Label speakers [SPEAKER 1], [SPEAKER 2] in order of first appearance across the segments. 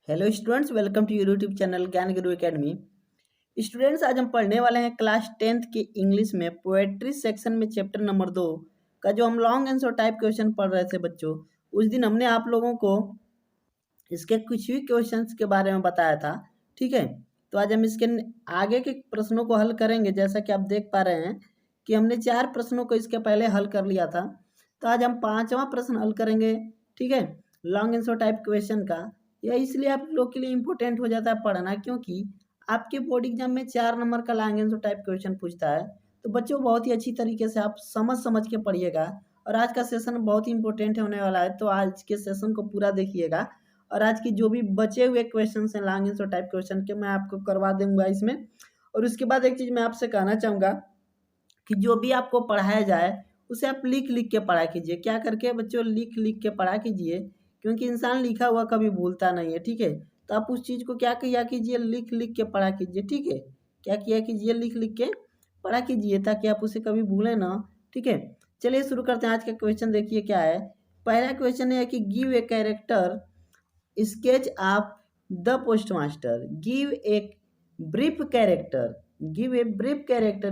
[SPEAKER 1] Hello students, welcome to YouTube channel Gyan Guru academy. Students, आज हम पढ़ने वाले हैं क्लास 10th के इंग्लिश में पोएट्री सेक्शन में चैप्टर नंबर 2 का जो हम लॉन्ग आंसर टाइप क्वेश्चन पढ़ रहे थे बच्चों। उस दिन हमने आप लोगों को इसके कुछ भी क्वेश्चंस के बारे में बताया था। ठीक है, तो आज हम इसके आगे के प्रश्नों को हल करेंगे। जैसा कि आप देख पा रहे हैं कि हमने 4 प्रश्नों को इसके पहले हल कर लिया था, तो आज हम 5वां प्रश्न हल करेंगे। ठीक है, लॉन्ग आंसर टाइप क्वेश्चन का यह इसलिए आप लोग के लिए इम्पोर्टेंट हो जाता है पढ़ना, क्योंकि आपके बोर्ड एग्जाम में 4 नंबर का लॉन्ग आंसर टाइप क्वेश्चन पूछता है। तो बच्चों, बहुत ही अच्छी तरीके से आप समझ समझ के पढ़िएगा। और आज का सेशन बहुत ही इंपॉर्टेंट होने वाला है, तो आज के सेशन को पूरा देखिएगा। और आज की जो भी बचे हुए क्वेश्चन हैं लॉन्ग आंसर टाइप क्वेश्चन के, मैं आपको करवा दूंगा इसमें। और उसके बाद एक चीज़ मैं आपसे कहना चाहूँगा कि जो भी आपको पढ़ाया जाए उसे आप लिख लिख के पढ़ा कीजिए। क्या करके बच्चों, लिख लिख के पढ़ा कीजिए, क्योंकि इंसान लिखा हुआ कभी भूलता नहीं है। ठीक है, तो आप उस चीज़ को क्या किया कीजिए, लिख लिख के पढ़ा कीजिए। ठीक है, क्या किया कीजिए, लिख लिख के पढ़ा कीजिए, ताकि आप उसे कभी भूलें ना। ठीक है, चलिए शुरू करते हैं। आज का क्वेश्चन देखिए क्या है। पहला क्वेश्चन है कि give a character sketch of the postmaster. Give a brief character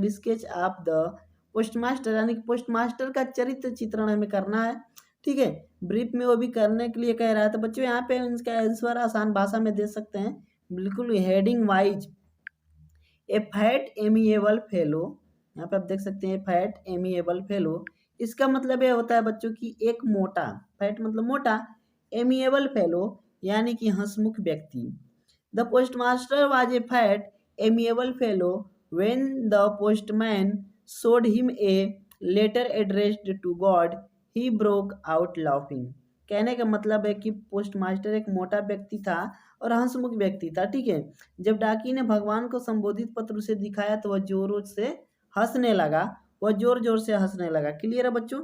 [SPEAKER 1] sketch of the postmaster, यानी कि पोस्टमास्टर का चरित्र चित्रण हमें करना है। ठीक है, ब्रीफ में वो भी करने के लिए कह रहा है। तो बच्चों, यहाँ पे इसका आंसर आसान भाषा में दे सकते हैं, बिल्कुल हेडिंग वाइज। ए फैट एमिएबल फेलो, यहाँ पे आप देख सकते हैं फैट एमिएबल फेलो। इसका मतलब ये होता है बच्चों की एक मोटा, फैट मतलब मोटा, एमिएबल फेलो यानी कि हंसमुख व्यक्ति। The postmaster was a fat amiable fellow when the postman showed him a letter addressed to God, he broke out laughing। कहने का मतलब है कि पोस्टमास्टर एक मोटा व्यक्ति था और हंसमुख व्यक्ति था। ठीक है, जब डाकी ने भगवान को संबोधित पत्र उसे दिखाया तो वह जोरों से हंसने लगा, जोर जोर से हंसने लगा। क्लियर है बच्चों।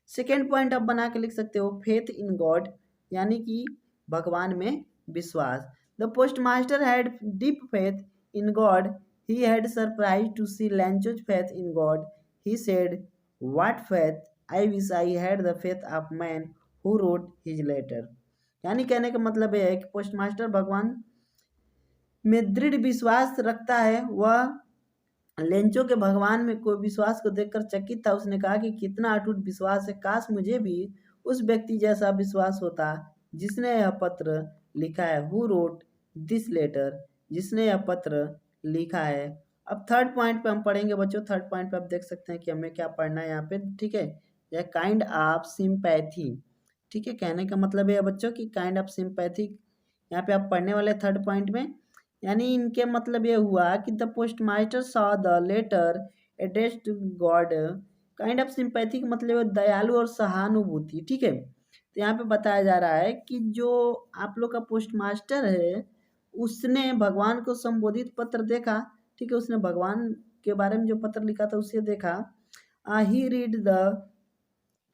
[SPEAKER 1] सेकेंड पॉइंट आप बना के लिख सकते हो, फेथ इन गॉड, यानी कि भगवान में विश्वास। The postmaster had deep faith in God, he had surprised to see Lancho's faith in God. He said, "What faith? I wish I had the faith of man who wrote his letter." यानी कहने का मतलब यह है कि postmaster भगवान में दृढ़ विश्वास रखता है। वह लेंचो के भगवान में कोई विश्वास को देखकर चकित था। उसने कहा कि कितना अटूट विश्वास है, काश मुझे भी उस व्यक्ति जैसा विश्वास होता जिसने यह पत्र लिखा है। हु रोट दिस लेटर, जिसने यह पत्र लिखा है। अब थर्ड पॉइंट पे हम पढ़ेंगे बच्चों। थर्ड पॉइंट पे आप देख सकते हैं कि हमें क्या पढ़ना है यहाँ पे। ठीक है, यह काइंड ऑफ सिंपैथी। ठीक है, कहने का मतलब है बच्चों की काइंड ऑफ सिंपैथी यहाँ पे आप पढ़ने वाले थर्ड पॉइंट में। यानी इनके मतलब ये हुआ कि the postmaster saw the letter addressed to God. Kind of sympathy का मतलब है दयालु और सहानुभूति। ठीक है, तो यहाँ पे बताया जा रहा है कि जो आप लोग का पोस्टमास्टर है उसने भगवान को संबोधित पत्र देखा। ठीक है, उसने भगवान के बारे में जो पत्र लिखा था उसे देखा। He read the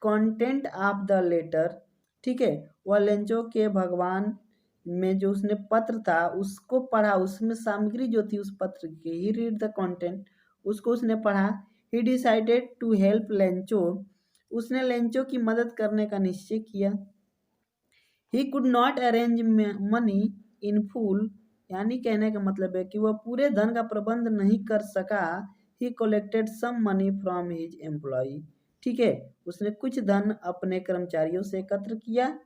[SPEAKER 1] content of the letter. ठीक है, वह लेंचो के भगवान में जो उसने पत्र था उसको पढ़ा, उसमें सामग्री जो थी उस पत्र की। ही रीड द कंटेंट, उसको उसने पढ़ा। He decided to help Lencho, उसने लेंचो की मदद करने का निश्चय किया। He could not arrange money in full, यानी कहने का मतलब है कि वह पूरे धन का प्रबंध नहीं कर सका। He collected some money from his employ. ठीक है, उसने कुछ धन अपने कर्मचारियों से एकत्र किया।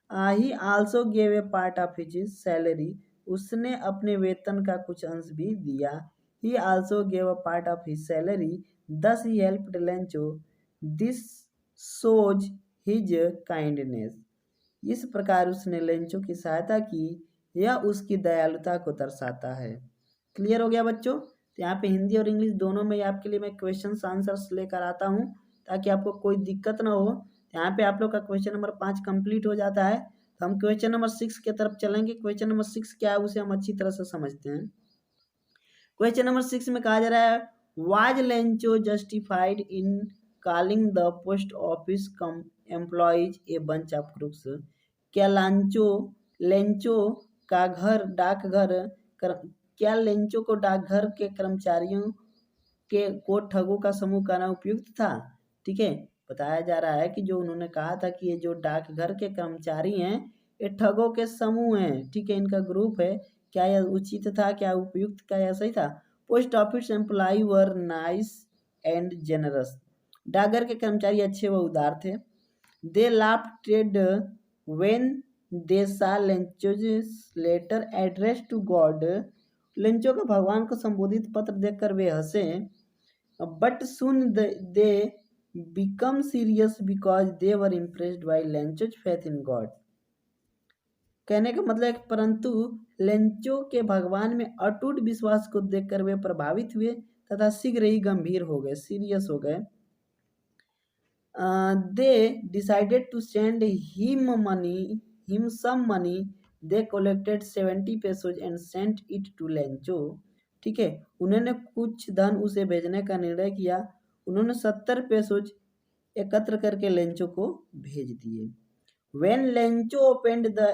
[SPEAKER 1] He also gave a part of his salary, उसने अपने वेतन का कुछ अंश भी दिया। He also gave a part of his salary, thus he helped Lencho, this shows his kindness. इस प्रकार उसने लेंचो की सहायता की, यह उसकी दयालुता को दर्शाता है। क्लियर हो गया बच्चों। तो यहाँ पे हिंदी और इंग्लिश दोनों में आपके लिए मैं क्वेश्चन आंसर्स लेकर आता हूँ, ताकि आपको कोई दिक्कत ना हो। यहाँ पे आप लोग का क्वेश्चन नंबर 5 कंप्लीट हो जाता है। तो हम क्वेश्चन नंबर 6 की तरफ चलेंगे। क्वेश्चन नंबर 6 क्या है उसे हम अच्छी तरह से समझते हैं। क्वेश्चन नंबर 6 में कहा जा रहा है, was Lencho justified in calling the post office come employees a bunch of crooks. क्या लेंचो का घर डाकघर क्या लेंचो को डाकघर के कर्मचारियों के को ठगों का समूह कहना उपयुक्त था। ठीक है, बताया जा रहा है कि जो उन्होंने कहा था कि ये जो डाकघर के कर्मचारी हैं ये ठगों के समूह हैं, ठीक है, इनका ग्रुप है। क्या यह उचित था, क्या उपयुक्त, क्या यह सही था? Post office employ were nice and generous. डाकघर के कर्मचारी अच्छे व उदार थे। दे लाफ्टेड when they saw Lencho's letter address to God. लेंचो का भगवान को संबोधित पत्र देखकर वे हंसे। But soon they become serious because they were impressed by Lencho's faith in God. कहने का मतलब है कि परंतु लेंचो के भगवान में अटूट विश्वास को देखकर वे प्रभावित हुए तथा शीघ्र ही गंभीर हो गए, सीरियस हो गए। They decided to send him some money. They collected 70 pesos and sent it to Lencho. ठीक है, उन्होंने कुछ धन उसे भेजने का निर्णय किया। उन्होंने 70 पेसोज एकत्र करके लेंचो को भेज दिए। When Lencho opened the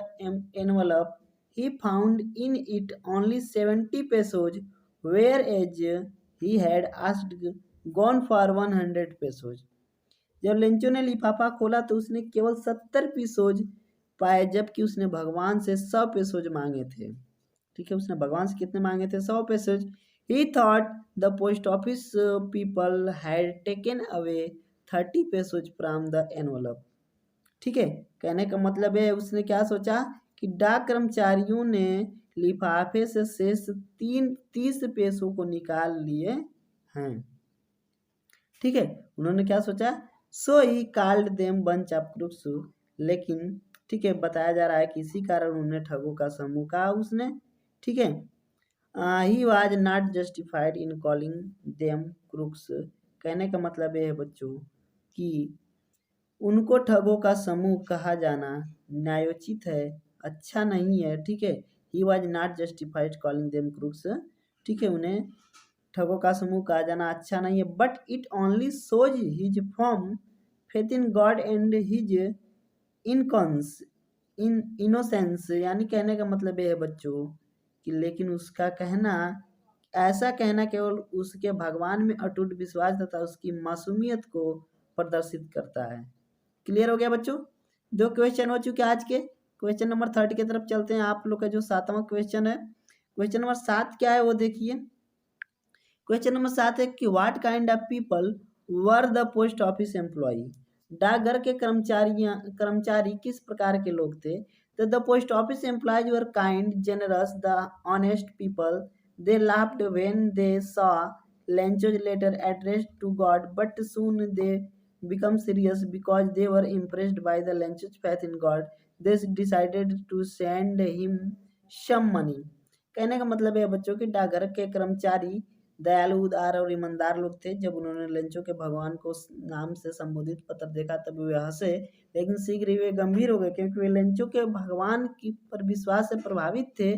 [SPEAKER 1] envelope, he found in it only 70 pesos, whereas he had asked gone for 100 pesos. जब लेंचो ने लिफाफा खोला तो उसने केवल 70 पेसोज पाए, जबकि उसने भगवान से 100 पेसोज मांगे थे। ठीक है, उसने भगवान से कितने मांगे थे? 100 pesos. He thought the post office people had taken away 30 pesos from the envelope. ठीक है, कहने का मतलब है उसने क्या सोचा कि डाक कर्मचारियों ने लिफाफे से शेष 30 पेसों को निकाल लिए हैं। ठीक है, उन्होंने क्या सोचा? So he called them bunch of crooks. लेकिन ठीक है, बताया जा रहा है कि इसी कारण उन्हें ठगों का समूह कहा उसने। ठीक है, he was not justified in calling them crooks. कहने का मतलब ये है बच्चों कि उनको ठगों का समूह कहा जाना न्यायोचित है, अच्छा नहीं है। ठीक है, he was not justified calling them crooks. ठीक है, उन्हें ठगों का समूह कहा जाना अच्छा नहीं है। But it only shows his firm faith in God and his innocence. यानी कहने का मतलब ये है बच्चों कि लेकिन उसका कहना, ऐसा कहना केवल उसके भगवान में अटूट विश्वास तथा उसकी मासूमियत को प्रदर्शित करता है। क्लियर हो गया बच्चों? 2 क्वेश्चन हो चुके आज के। क्वेश्चन नंबर 3 की तरफ चलते हैं। आप लोग का जो 7वां क्वेश्चन है, क्वेश्चन नंबर 7 क्या है वो देखिए। क्वेश्चन नंबर 7 है कि what kind of people were the post office employee. डाकघर के कर्मचारी किस प्रकार के लोग थे? तो the post office employees were kind, generous, the honest people. They laughed when they saw Lencho's letter addressed to God, but soon they become serious because they were impressed by the Lench's faith in God. They decided to send him some money. कहने का मतलब है बच्चों कि डाकघर के कर्मचारी दयालु, उदार और ईमानदार लोग थे। जब उन्होंने लेंचो के भगवान को नाम से संबोधित पत्र देखा तब वे हंसे, लेकिन शीघ्र ही वे गंभीर हो गए, क्योंकि वे लेंचो के भगवान की पर विश्वास से प्रभावित थे,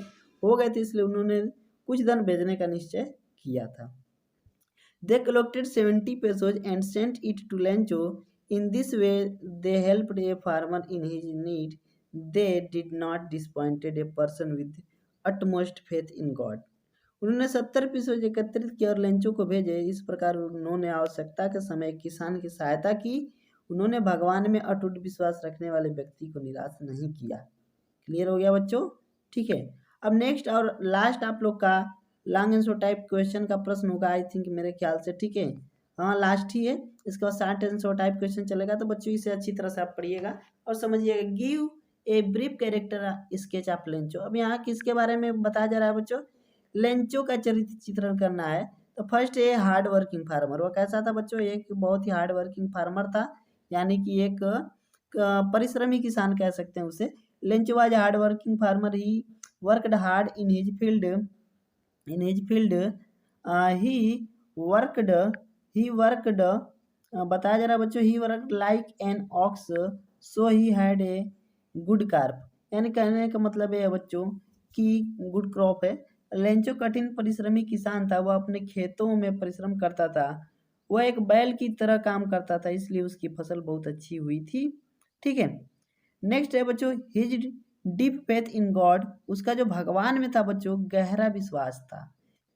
[SPEAKER 1] हो गए थे, इसलिए उन्होंने कुछ धन भेजने का निश्चय किया था। They collected 70 pesos and sent it to Lencho. In this way, they helped a farmer in his need. They did not disappointed a person with utmost faith in God. उन्होंने 70 पेसोज एकत्रित किए और लेंचो को भेजे। इस प्रकार उन्होंने आवश्यकता के समय किसान की सहायता की। उन्होंने भगवान में अटूट विश्वास रखने वाले व्यक्ति को निराश नहीं किया। क्लियर हो गया बच्चों? ठीक है, अब नेक्स्ट और लास्ट आप लोग का लॉन्ग आंसर टाइप क्वेश्चन का प्रश्न होगा, आई थिंक मेरे ख्याल से। ठीक है, हाँ लास्ट ही है। इसके बाद शॉर्ट आंसर टाइप क्वेश्चन चलेगा, तो बच्चों इसे अच्छी तरह से आप पढ़िएगा और समझिएगा। Give a brief character sketch of Lencho. अब यहाँ किसके बारे में बताया जा रहा है बच्चों? लेंचो का चरित्र चित्रण करना है। तो फर्स्ट ये हार्ड वर्किंग फार्मर। वो कैसा था बच्चों? एक बहुत ही हार्ड वर्किंग फार्मर था, यानी कि एक परिश्रमी किसान कह सकते हैं उसे। Lencho was hard working farmer. He worked hard in his field. he worked बताया जा रहा है बच्चों, he worked like an ox, so he had a good crop। यानी कहने का मतलब है बच्चों कि गुड क्रॉप है। लेंचो कठिन परिश्रमी किसान था, वह अपने खेतों में परिश्रम करता था, वह एक बैल की तरह काम करता था, इसलिए उसकी फसल बहुत अच्छी हुई थी। ठीक है, नेक्स्ट है बच्चों his deep faith in God. उसका जो भगवान में था बच्चों गहरा विश्वास था।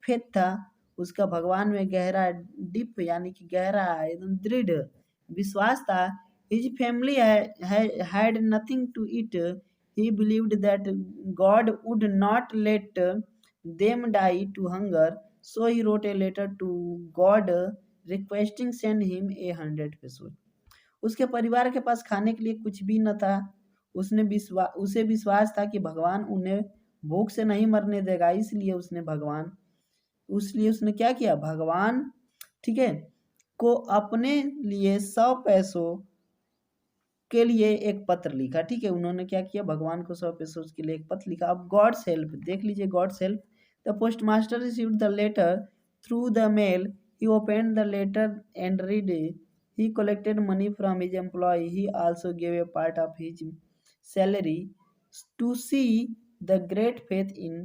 [SPEAKER 1] फेथ था उसका भगवान में गहरा, डीप यानी कि गहरा, एकदम दृढ़ विश्वास था। His family had nothing to eat he believed that God would not let them die to hunger, so he wrote a letter to God requesting send him 100 pesos. उसके परिवार के पास खाने के लिए कुछ भी न था। उसे विश्वास था कि भगवान उन्हें भूख से नहीं मरने देगा, इसलिए उसने क्या किया, भगवान, ठीक है, को अपने लिए 100 पैसों के लिए एक पत्र लिखा। ठीक है, उन्होंने क्या किया, भगवान को 100 पैसों के लिए एक पत्र लिखा। अब गॉड्स हेल्प देख लीजिए, God's help. The post master received the letter through the mail, he opened the letter and read, he collected money from his employee, he also gave a part of his salary to see the great faith in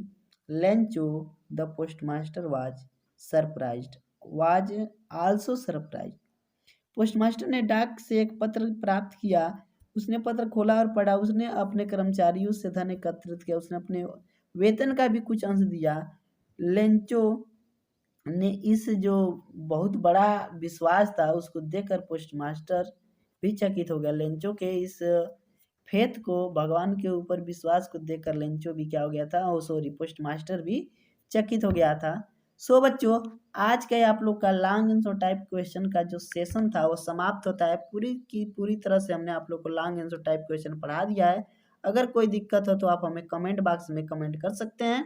[SPEAKER 1] Lencho. The postmaster was also surprised. Postmaster ने डाक से एक पत्र प्राप्त किया। उसने पत्र खोला और पढ़ा। उसने अपने कर्मचारियों से धन एकत्रित किया। उसने अपने वेतन का भी कुछ अंश दिया। लेंचो ने इस जो बहुत बड़ा विश्वास था उसको देखकर पोस्टमास्टर भी चकित हो गया। लेंचो के इस फेथ को, भगवान के ऊपर विश्वास को देखकर लेंचो भी क्या हो गया था, पोस्टमास्टर भी चकित हो गया था। सो बच्चों, आज के आप लोग का लॉन्ग आंसर टाइप क्वेश्चन का जो सेशन था वो समाप्त होता है। पूरी की पूरी तरह से हमने आप लोग को लॉन्ग आंसर टाइप क्वेश्चन पढ़ा दिया है। अगर कोई दिक्कत हो तो आप हमें कमेंट बॉक्स में कमेंट कर सकते हैं,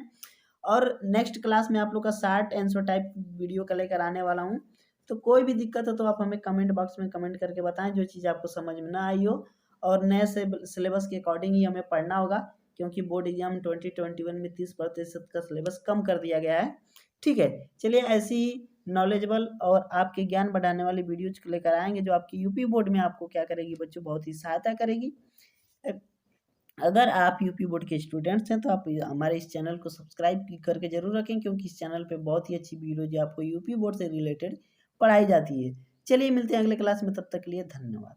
[SPEAKER 1] और नेक्स्ट क्लास में आप लोग का शार्ट आंसर टाइप वीडियो का लेकर आने वाला हूँ। तो कोई भी दिक्कत हो तो आप हमें कमेंट बॉक्स में कमेंट करके बताएं, जो चीज़ आपको समझ में ना आई हो। और नए से सिलेबस के अकॉर्डिंग ही हमें पढ़ना होगा, क्योंकि बोर्ड एग्जाम 2021 में 30% का सिलेबस कम कर दिया गया है। ठीक है, चलिए ऐसी नॉलेजेबल और आपके ज्ञान बढ़ाने वाली वीडियोज लेकर आएंगे, जो आपकी यूपी बोर्ड में आपको क्या करेगी बच्चों, बहुत ही सहायता करेगी। अगर आप यूपी बोर्ड के स्टूडेंट्स हैं तो आप हमारे इस चैनल को सब्सक्राइब करके जरूर रखें, क्योंकि इस चैनल पे बहुत ही अच्छी वीडियो जो आपको यूपी बोर्ड से रिलेटेड पढ़ाई जाती है। चलिए मिलते हैं अगले क्लास में, तब तक के लिए धन्यवाद।